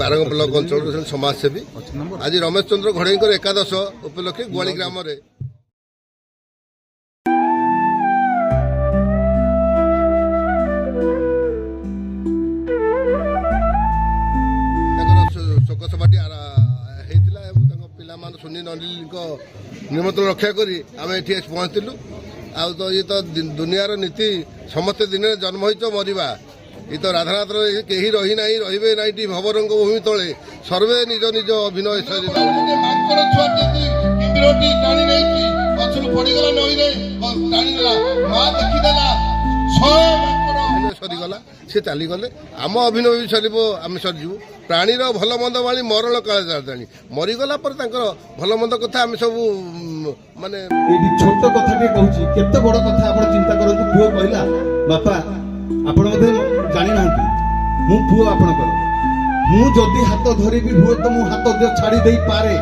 Barang block अंचल समाजसेवी आज रमेश चंद्र घड़ई एकादश उपलक्षे गुआली ग्राम शोकसभाटी पिला सुनी नलिल निमंत्रण रक्षा करी आम ये पहुँचलु आ तो ये तो दुनियार नीति समस्ते दिन जन्म हो मरवा ये तो राधानाथ कहीं रही ना रे ना भवरंग भूमि तले सर्वे निज निज अभिनय सरीगला सी चलीगले आम अभिनय भी सर आम सरीजु प्राणीर भल मंद भाई मरण काल जाणी मरीगला भल मंद कथा आम सब माने छोट कथा कहूँ केते बड़ कथा आप चिंता करूँ पुओ कहला बापा आपण जानी ना मु पुओ आपणकर मु जदि हाथ धरी हुए तो मु हाथ छाड़ी दे पारे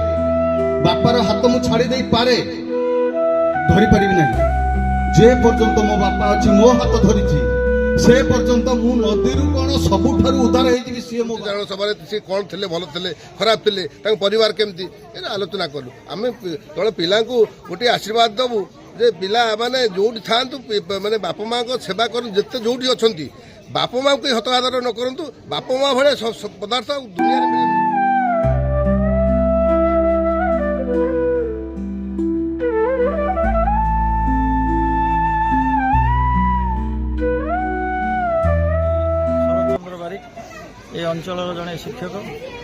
बापार हाथ मु छाड़ी दे पारे धरी पारि ना जे पर्यंत मो बापा अच्छी मो हाथ धरी से पर्यंत मु नदी कौन सबुठार उदार हो सभा सी कौन थे भल थे खराब थे परिवार केमती आलोचना कलु आम तले पिला गोटे आशीर्वाद दबु जे पिला माने जो था माने बाप माँ को सेवा कर जिते जो अच्छा बाप माँ को हत आदर न करूँ बाप माँ भाई पदार्थ दुनिया ए अंचल जड़े शिक्षक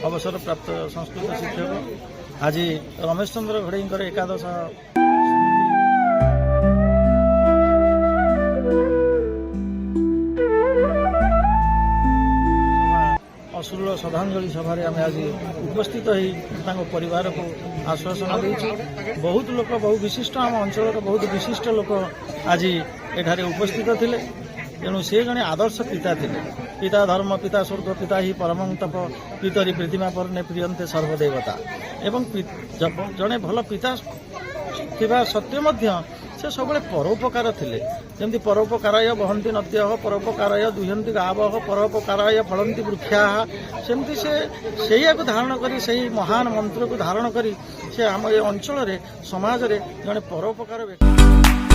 अवसर प्राप्त संस्कृत शिक्षक आज रमेश चंद्र घड़ई एकादश अश्रुल श्रद्धांजलि सभा आम आज उपस्थित हो परिवार को आश्वासन देച്ചു बहुत लोक बहु विशिष्ट आम अंचल बहुत विशिष्ट लोक आज एठारे उपस्थित थिले तेणु से जड़े आदर्श पिता थे पिता धर्म पिता स्वर्ग पिता ही परम तप पितरी प्रतिमा पर ने प्रियंते सर्वदेवता एवं जड़े भल पिता थिबा सत्य मध्य से सब परोपकार थिले जमती परोपकाराय वहंती नद्य परोपकाराय दुहंती गाव परोपकाराय फलंती वृक्षा सेमती से को धारण करी से महान मंत्र को धारण करी से आम ए अंचल समाज रे जड़े परोपकार व्यक्ति